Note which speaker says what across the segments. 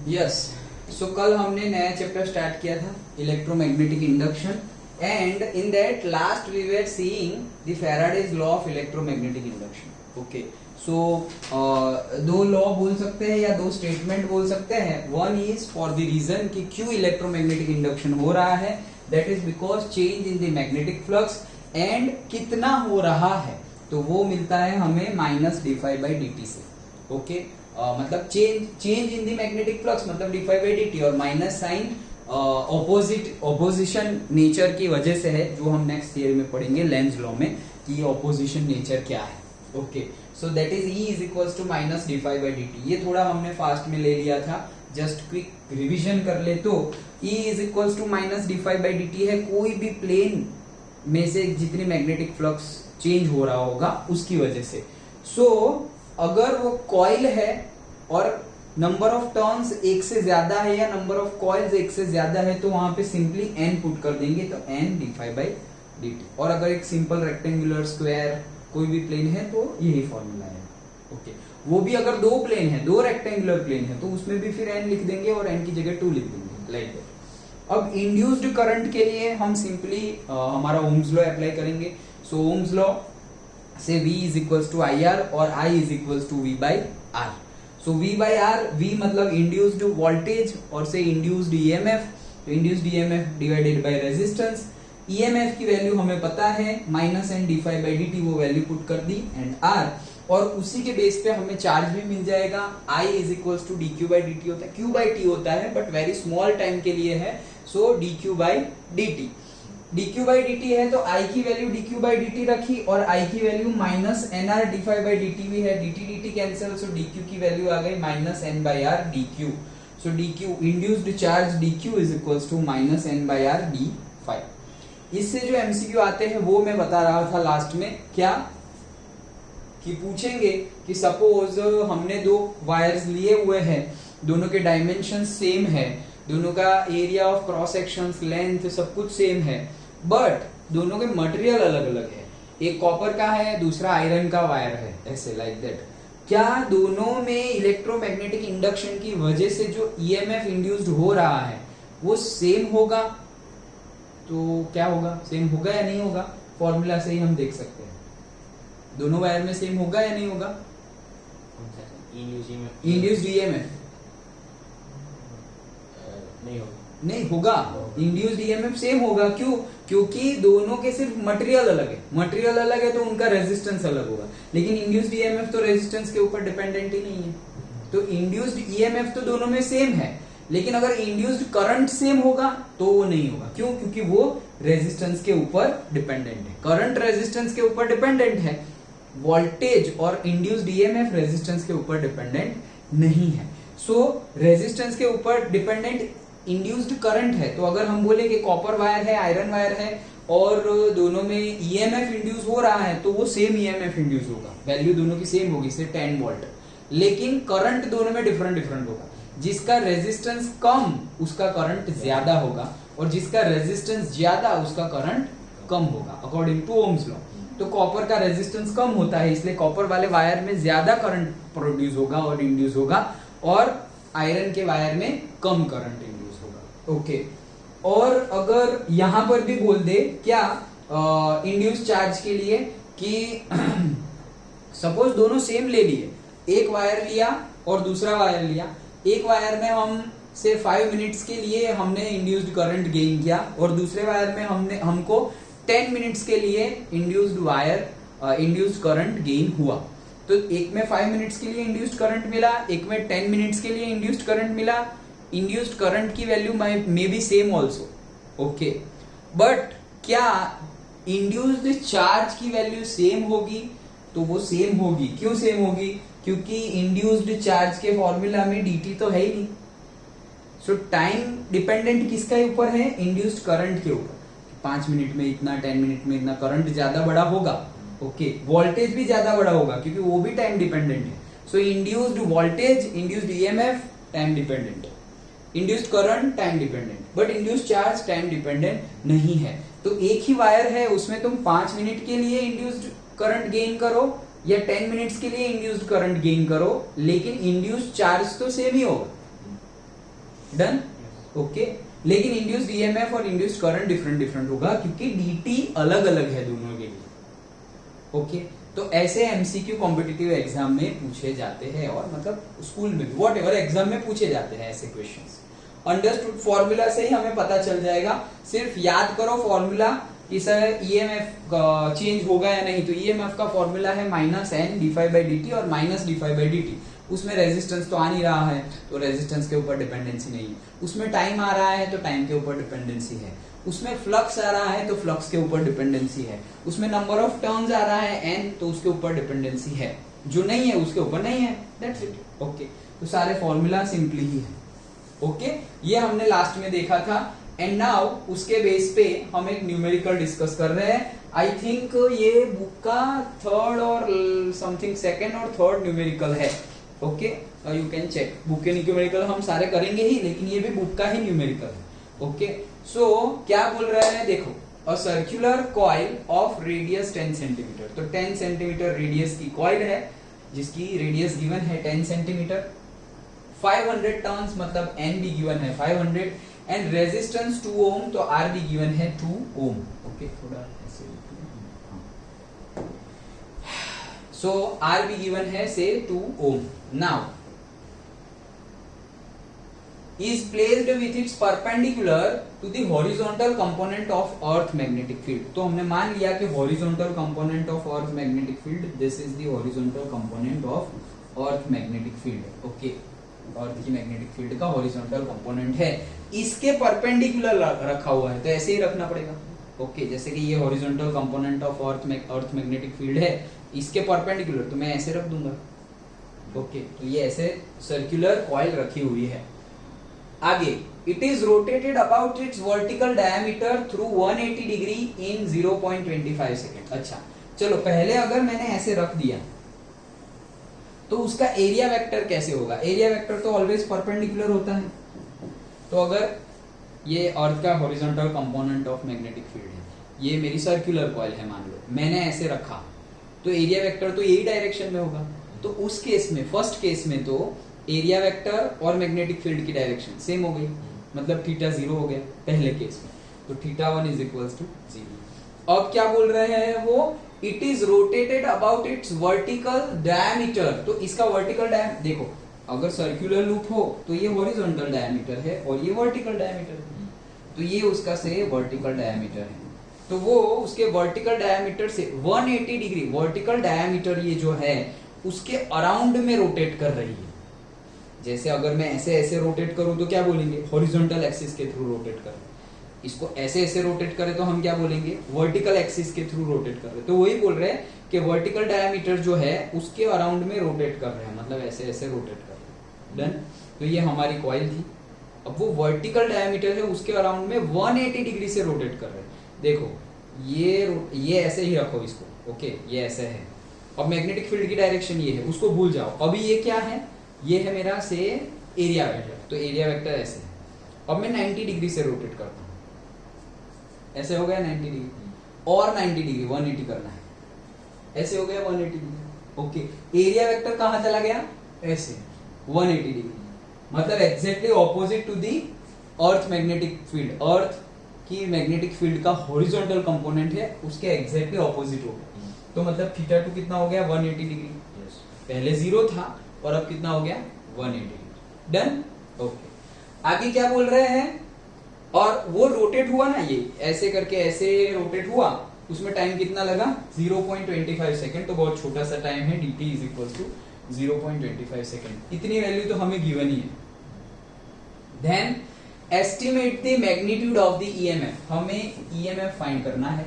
Speaker 1: Yes, सो कल हमने नया चैप्टर स्टार्ट किया था electromagnetic induction, and in that last we were seeing the Faraday's law of electromagnetic induction. Okay, so दो law बोल सकते हैं या दो स्टेटमेंट बोल सकते हैं. One is for the reason कि क्यों इलेक्ट्रोमैग्नेटिक इंडक्शन हो रहा है, that is because change in the magnetic flux, and कितना हो रहा है तो वो मिलता है हमें माइनस d∅dt से. ओके, मतलब change in the magnetic flux मतलब d∅dt, और माइनस साइन ऑपोजिशन नेचर की वजह से है, जो हम नेक्स्ट थियरी में पढ़ेंगे लेंज लॉ में कि ऑपोजिशन नेचर क्या है. Okay, so that is E is equals to minus d∅dt. ये थोड़ा हमने फास्ट में ले लिया था, जस्ट क्विक रिविजन कर ले तो E is equals to minus d∅dt है कोई भी प्लेन में से जितनी मैग्नेटिक फ्लक्स चेंज हो रहा होगा उसकी वजह से. सो अगर वो कॉइल है और नंबर ऑफ टर्न्स एक से ज्यादा है या नंबर ऑफ कॉइल्स एक से ज्यादा है तो वहां पे सिंपली n पुट कर देंगे तो n d∅dt. और अगर एक सिंपल रेक्टेंगुलर स्क्वायर कोई भी प्लेन है तो यही फॉर्मूला है. ओके, वो भी अगर दो प्लेन है, दो रेक्टेंगुलर प्लेन है तो उसमें भी फिर n लिख देंगे और n की जगह 2 लिख देंगे, लाइक दैट. अब इंड्यूस्ड करंट के लिए हम सिंपली हमारा ओम्स लॉ अप्लाई करेंगे. सो ओम्स लॉ से V is equals to IR और I is equals to V by R. So V by R, V मतलब इंड्यूस्ड वोल्टेज और से इंड्यूस्ड EMF, तो induced EMF divided by resistance. EMF की value हमें पता है माइनस n d∅dt, वो वैल्यू पुट कर दी, एंड R, और उसी के बेस पे हमें चार्ज भी मिल जाएगा. I is equals to dq/dt होता है, q बाई t होता है बट वेरी स्मॉल टाइम के लिए है, सो dq/dt. dq/dt है तो I की वैल्यू dq/dt रखी और I की वैल्यू माइनस nr d∅dt भी है, dt कैंसिल, सो dq की वैल्यू आ गई minus n/r dq. So dq induced charge dq is equals to minus n/r d∅. इससे जो MCQ आते हैं वो मैं बता रहा था लास्ट में, क्या कि पूछेंगे कि सपोज हमने दो वायर्स लिए हुए हैं, दोनों के डायमेंशन सेम है, दोनों का area of cross sections, length सब कुछ सेम है, बट दोनों के मटेरियल अलग अलग है. एक कॉपर का है, दूसरा आयरन का वायर है, ऐसे लाइक दैट. क्या दोनों में इलेक्ट्रोमैग्नेटिक इंडक्शन की वजह से जो EMF इंड्यूस्ड हो रहा है वो सेम होगा? तो क्या होगा, सेम होगा या नहीं होगा? फॉर्मूला से ही हम देख सकते हैं दोनों वायर में सेम होगा या नहीं होगा. इंड्यूस्ड EMF नहीं होगा, इंड्यूस्ड EMF सेम होगा. क्यों? क्योंकि दोनों के सिर्फ मटेरियल अलग है, मटेरियल अलग है तो उनका रेजिस्टेंस अलग होगा, लेकिन इंड्यूस्ड EMF तो रेजिस्टेंस के ऊपर डिपेंडेंट ही नहीं है. तो इंड्यूस्ड EMF तो दोनों में सेम है, लेकिन अगर इंड्यूस्ड करंट सेम होगा तो वो नहीं होगा. क्यों? क्योंकि वो रेजिस्टेंस के ऊपर डिपेंडेंट है. करंट रेजिस्टेंस के ऊपर डिपेंडेंट है, वोल्टेज और इंड्यूस्ड EMF रेजिस्टेंस के ऊपर डिपेंडेंट नहीं है. सो रेजिस्टेंस के ऊपर डिपेंडेंट इंड्यूस्ड करंट है, तो अगर हम बोले कि कॉपर वायर है, आयरन वायर है और दोनों में EMF इंड्यूस हो रहा है तो वो सेम EMF इंड्यूस होगा, वैल्यू दोनों की सेम होगी, से 10 वोल्ट. लेकिन करंट दोनों में डिफरेंट होगा. जिसका रेजिस्टेंस कम उसका करंट ज्यादा होगा और जिसका रेजिस्टेंस ज्यादा उसका करंट कम होगा, अकॉर्डिंग टू ओम्स लॉ. तो कॉपर का रेजिस्टेंस कम होता है, इसलिए कॉपर वाले वायर में ज्यादा करंट प्रोड्यूस होगा और इंड्यूस होगा, और आयरन के वायर में कम करंट इंड्यूस होगा. ओके, और अगर यहां पर भी बोल दे क्या इंड्यूस चार्ज के लिए कि सपोज दोनों सेम ले लिए, एक वायर लिया और दूसरा वायर लिया, एक वायर में हम से 5 मिनट्स के लिए हमने इंड्यूस्ड करंट गेन किया और दूसरे वायर में हमको 10 मिनट्स के लिए इंड्यूस्ड करंट गेन हुआ. तो एक में 5 मिनट्स के लिए इंड्यूस्ड करंट मिला, एक में 10 मिनट्स के लिए इंड्यूस्ड करंट मिला. इंड्यूस्ड करंट की value may be same also. Okay, but क्या इंड्यूस्ड चार्ज की वैल्यू सेम होगी? तो वो सेम होगी. क्यों सेम होगी? क्योंकि इंड्यूस्ड चार्ज के फॉर्मूला में dt तो है ही नहीं. सो टाइम डिपेंडेंट किसका ऊपर है? इंड्यूस्ड करंट के ऊपर. 5 मिनट में इतना, 10 मिनट में इतना, करंट ज्यादा बड़ा होगा. ओके, वोल्टेज भी ज्यादा बड़ा होगा क्योंकि वो भी टाइम डिपेंडेंट है. So induced voltage, induced EMF time dependent, induced current time dependent, but induced charge time dependent नहीं है. तो एक ही वायर है, उसमें तुम 5 मिनट के लिए इंड्यूस्ड करंट गेन करो या 10 मिनट्स के लिए इंड्यूस्ड करंट गेन करो, लेकिन इंड्यूस्ड चार्ज तो सेम ही होगा. Done, okay. लेकिन इंड्यूस्ड ईएमएफ और इंड्यूस्ड करंट डिफरेंट होगा क्योंकि dt अलग अलग है दोनों के लिए, ओके। तो ऐसे एमसीक्यू कॉम्पिटिटिव एग्जाम में पूछे जाते हैं, और मतलब स्कूल में व्हाट एवर एग्जाम में पूछे जाते हैं ऐसे क्वेश्चंस। अंडरस्टूड फॉर्मूला से ही हमें पता चल जाएगा, सिर्फ याद करो फॉर्मूला कि सर ईएमएफ चेंज होगा या नहीं। तो ईएमएफ का फॉर्मूला है -n d∅dt और -d∅dt। उसमें रेजिस्टेंस तो आ नहीं रहा है तो रेजिस्टेंस के ऊपर डिपेंडेंसी नहीं है, उसमें टाइम आ रहा है तो टाइम के ऊपर डिपेंडेंसी है, उसमें फ्लक्स आ रहा है तो फ्लक्स के ऊपर डिपेंडेंसी है, उसमें नंबर ऑफ टर्न्स आ रहा है n तो उसके ऊपर डिपेंडेंसी है, जो नहीं है उसके ऊपर नहीं है, दैट्स इट, ओके। तो सारे फॉर्मूला सिंपली ही है, ओके। ये हमने लास्ट में देखा था, एंड नाउ उसके बेस पे हम एक न्यूमेरिकल डिस्कस कर रहे हैं। आई थिंक ये बुक का थर्ड और समथिंग सेकंड और थर्ड न्यूमेरिकल है, okay. You can check, book के न्यूमेरिकल हम सारे करेंगे ही, लेकिन ये भी बुक का ही न्यूमेरिकल है, ओके। सो क्या बोल रहे हैं, देखो, a circular coil of radius 10 centimetre. तो 10 सेंटीमीटर रेडियस की कॉइल है जिसकी रेडियस गिवन है 10 सेंटीमीटर, 500 टर्न्स मतलब n भी गिवन है 500, एंड रेजिस्टेंस 2 ओम, तो R भी गिवन है 2 ओम, ओके। थोड़ा ऐसे, सो R भी गिवन है से 2 ohm. Now is placed with its perpendicular to the horizontal component of earth magnetic field। तो हमने मान लिया कि horizontal component of earth magnetic field, this is the horizontal component of earth magnetic field, okay। अर्थ की magnetic field का horizontal component है, इसके perpendicular रखा हुआ है तो ऐसे ही रखना पड़ेगा, ओके। जैसे कि ये horizontal component of earth magnetic field है, इसके परपेंडिकुलर तो मैं ऐसे रख दूंगा, ओके। तो ये ऐसे सर्कुलर कॉइल रखी हुई है। आगे, it is rotated about it's vertical diameter through 180 degree in 0.25 second. अच्छा चलो, पहले अगर मैंने ऐसे रख दिया तो उसका एरिया वेक्टर कैसे होगा? एरिया वेक्टर तो ऑलवेज परपेंडिकुलर होता है। तो अगर ये अर्थ का horizontal component of magnetic field है, ये मेरी सर्कुलर कॉइल है, मान लो मैंने ऐसे रखा, तो एरिया वेक्टर तो यही डायरेक्शन में होगा। तो उस केस में, फर्स्ट केस में तो एरिया वेक्टर और मैग्नेटिक फील्ड की डायरेक्शन सेम हो गई, मतलब थीटा 0 हो गया पहले केस में, तो थीटा 1 इज इक्वल्स टू 0। अब क्या बोल रहे हैं वो, it is rotated about it's vertical diameter. तो इसका वर्टिकल डायमीटर देखो, अगर सर्कुलर लूप हो तो ये हॉरिजॉन्टल डायमीटर है और ये वर्टिकल डायमीटर है, तो ये उसका से वर्टिकल डायमीटर है। तो वो उसके वर्टिकल डायमीटर से 180 डिग्री वर्टिकल डायमीटर ये जो है उसके अराउंड में रोटेट कर रही है। जैसे अगर मैं ऐसे ऐसे रोटेट करूं तो क्या बोलेंगे, हॉरिजॉन्टल एक्सिस के थ्रू रोटेट कर। इसको ऐसे ऐसे रोटेट करें तो हम क्या बोलेंगे, वर्टिकल एक्सिस के थ्रू रोटेट कर रहे। तो वही बोल रहे हैं कि वर्टिकल डायमीटर जो है उसके अराउंड में रोटेट कर रहे हैं, मतलब ऐसे ऐसे रोटेट कर रहे हैं। डन। तो ये हमारी कॉइल थी, अब वो वर्टिकल डायमीटर है उसके अराउंड में 180 डिग्री से रोटेट कर रहे हैं। देखो ये ऐसे ही रखो इसको, ओके, ये ऐसे है। अब मैग्नेटिक फील्ड की डायरेक्शन ये है, उसको भूल जाओ। अभी ये क्या है, ये है मेरा से एरिया वेक्टर, तो एरिया वेक्टर ऐसे है। अब मैं 90 डिग्री से रोटेट करता हूँ, ऐसे हो गया 90 डिग्री, और 90 डिग्री 180 करना है, ऐसे हो गया 180 डिग्री, ओके। एरिया वेक्टर कहां चला गया, ऐसे 180 डिग्री, मतलब exactly opposite to the earth magnetic field. Earth की मैग्नेटिक फील्ड का हॉरिजॉन्टल कंपोनेंट है, उसके एग्जैक्टली ऑपोजिट हो गया। तो मतलब थीटा 2 कितना हो गया, 180 डिग्री। पहले 0 था और अब कितना हो गया, 180 डिग्री। Done, okay. आगे क्या बोल रहे हैं, और वो रोटेट हुआ ना, ये ऐसे करके ऐसे रोटेट हुआ, उसमें टाइम कितना लगा, 0.25 सेकेंड। तो बहुत छोटा सा टाइम है, dt is equal to 0.25 second. इतनी वैल्यू तो हमें गिवन ही है। Then estimate the magnitude of the EMF, हमें ईएमएफ फाइंड करना है,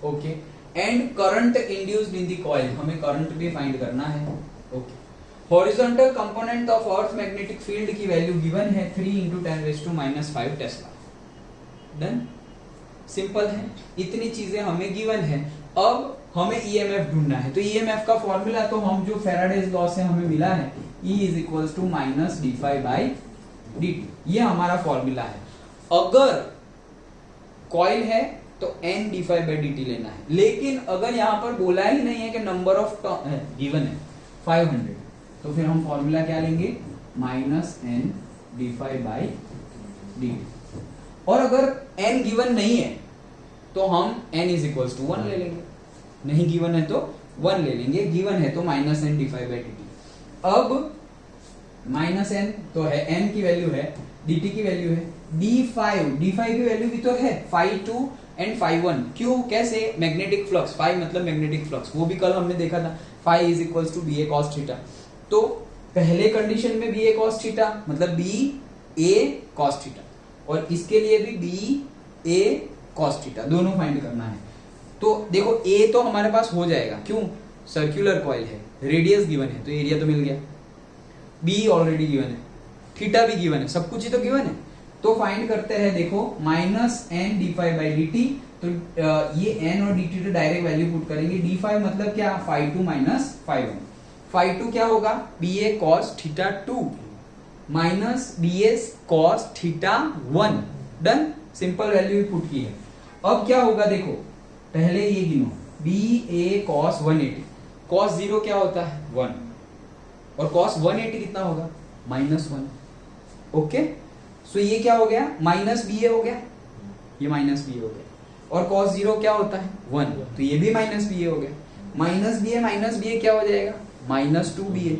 Speaker 1: okay. And current induced in the coil, हमें करंट भी फाइंड करना है, okay. Horizontal component of earth magnetic field की वैल्यू गिवन है 3 × 10⁻⁵ टेस्ला। डन, सिंपल है, इतनी चीजें हमें गिवन है। अब हमें ईएमएफ ढूंढना है, तो ईएमएफ का फॉर्मूला तो हम जो फैराडेज लॉ से हमें मिला है, E is equals to -dφ/dt, ये हमारा फॉर्मूला है। अगर कॉइल है तो n dφ/dt लेना है, लेकिन अगर यहां पर बोला ही नहीं है कि नंबर ऑफ गिवन है 500, तो फिर हम फॉर्मूला क्या लेंगे, -n d5 बाई dt। और अगर n गिवन नहीं है तो हम n इज इक्वल्स टू 1 ले लेंगे, नहीं गिवन है तो 1 ले लेंगे, गिवन है तो minus N d5 by dt। अब माइनस एन तो है, n की वैल्यू है, dt की वैल्यू है, d5 की वैल्यू भी तो है phi 2 एंड phi 1। क्यों, कैसे, मैग्नेटिक फ्लक्स, phi मतलब मैग्नेटिक फ्लक्स, वो भी कल हमने देखा था, phi is equals to ba cos theta. तो पहले कंडीशन में ba cos थीटा मतलब ba cos थीटा, और इसके लिए भी ba cos थीटा, दोनों फाइंड करना है। तो देखो a तो हमारे पास हो जाएगा, क्यों, सर्कुलर कॉइल है, रेडियस गिवन है तो एरिया तो मिल गया, b ऑलरेडी गिवन है, थीटा भी गिवन है, सब कुछ ही तो गिवन है। तो फाइंड करते हैं, देखो minus N d5 by dt। तो ये n और dt तो डायरेक्ट वैल्यू पुट करेंगे, d5 मतलब क्या, phi 2 माइनस phi 1, phi 2 क्या होगा, ba cos theta 2 minus ba cos theta 1, done, simple value put की है। अब क्या होगा, देखो पहले ये गिनो, ba cos 180, cos 0 क्या होता है 1, और cos 180 कितना होगा, -1। ओके, सो ये क्या हो गया, माइनस ba हो गया, ये माइनस ba हो गया, और cos 0 क्या होता है 1, तो ये भी माइनस ba हो गया, माइनस ba क्या हो जाएगा, -2ba,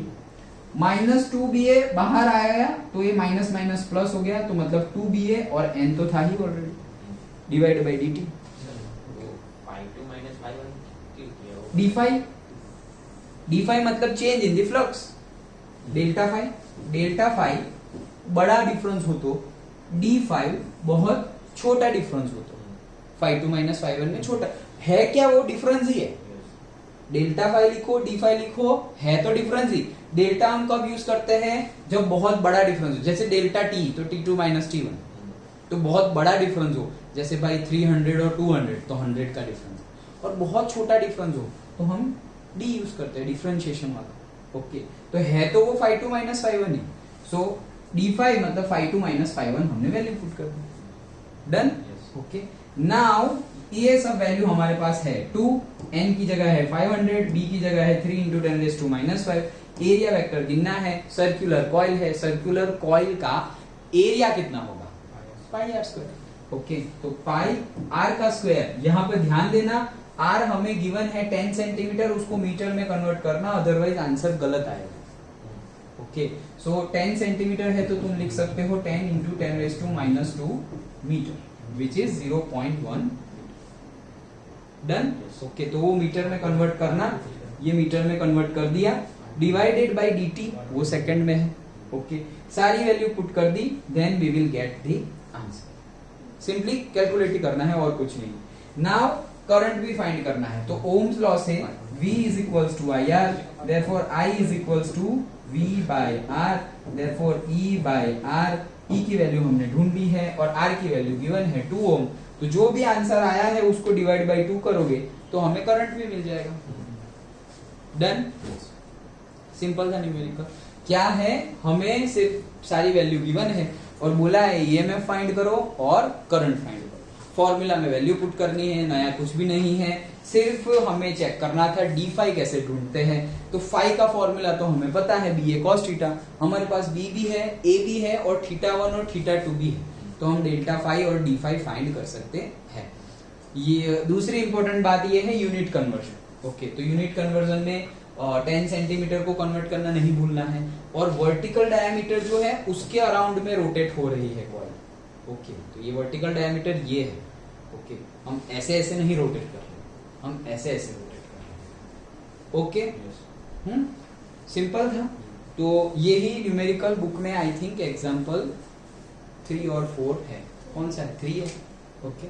Speaker 1: -2ba बाहर आया तो ये माइनस माइनस प्लस हो गया, तो मतलब 2ba, और n तो था ही already, divide by dt। d5 मतलब change in the flux, delta phi बड़ा डिफरेंस हो तो d5 बहुत छोटा डिफरेंस हो तो phi 2 माइनस phi 1 में छोटा है, क्या वो डिफरेंस ही है, डेल्टा फाई लिखो d5 लिखो, है तो डिफरेंस ही। डेल्टा हम कब यूज करते हैं, जब बहुत बड़ा डिफरेंस हो, जैसे डेल्टा t तो t2 माइनस t1, तो बहुत बड़ा डिफरेंस हो, जैसे भाई 300 और 200 तो 100 का डिफरेंस, और बहुत छोटा डिफरेंस हो तो हम d यूज करते हैं, डिफरेंशिएशन वाला। ओके, तो है तो वो phi 2 माइनस phi 1 है, सो d5 मतलब phi 2 माइनस phi 1 हमने वैल्यू पुट कर दी, डन। ओके, नाउ ये सब वैल्यू हमारे पास है, 2 n की जगह है 500, b की जगह है 3 इंटू 10⁻⁻⁵। एरिया वेक्टर गिनना है, सर्कुलर कॉइल है, सर्कुलर कॉइल का एरिया कितना होगा, पाई आर स्क्वायर। ओके, तो पाई आर का स्क्वायर, यहाँ पे ध्यान देना r हमें गिवन है 10 सेंटीमीटर, उसको मीटर में कन्वर्ट करना, अदरवाइज आंसर गलत आएगा। ओके, सो 10 सेंटीमीटर है तो तुम लिख सकते हो 10 into 10⁻⁻² metre, which is 0.1, done. Okay, तो वो मीटर में कन्वर्ट करना, ये मीटर में कन्वर्ट कर दिया, डिवाइडेड बाय dt, वो सेकंड में है। ओके, सारी वैल्यू पुट कर दी, then we will get the answer. Simply calculate करना है और कुछ नहीं। नाउ करंट भी फाइंड करना है, तो ओम्स लॉ से V is equals to IR, therefore I is equals to V by R, therefore E by R। E की वैल्यू हमने ढूंढ ली है और R की वैल्यू गिवन है 2 ओम, तो जो भी आंसर आया है उसको डिवाइड बाय 2 करोगे तो हमें करंट भी मिल जाएगा, डन। सिंपल था न्यूमेरिकल, क्या है, हमें सिर्फ सारी वैल्यू गिवन है और बोला है EMF फाइंड करो और करंट फाइंड करो, फॉर्मूला में वैल्यू पुट करनी है, नया कुछ भी नहीं है, सिर्फ हमें चेक करना था d5 कैसे ढूंढते हैं। तो फाई का फॉर्मूला तो हमें पता है, ba cos थीटा, हमारे पास b भी है, a भी है, और θ1 और θ2 भी है, तो हम डेल्टा फाई और d5 फाइंड कर सकते हैं। ये दूसरी इंपॉर्टेंट बात ये है यूनिट कन्वर्जन। ओके, तो यूनिट कन्वर्जन में 10 सेंटीमीटर को कन्वर्ट करना नहीं भूलना है, और वर्टिकल डायमीटर जो है उसके अराउंड में रोटेट हो रही है कॉइल। ओके, तो ये वर्टिकल डायमीटर ये है। ओके, हम ऐसे ऐसे नहीं रोटेट कर रहे, हम ऐसे ऐसे रोटेट कर रहे। ओके, सिंपल था। तो यही न्यूमेरिकल बुक में आई थिंक एग्जांपल 3 और 4 है, कौन सा है, 3 है। Okay,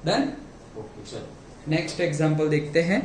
Speaker 1: done. ओके, चलो नेक्स्ट एग्जांपल देखते हैं।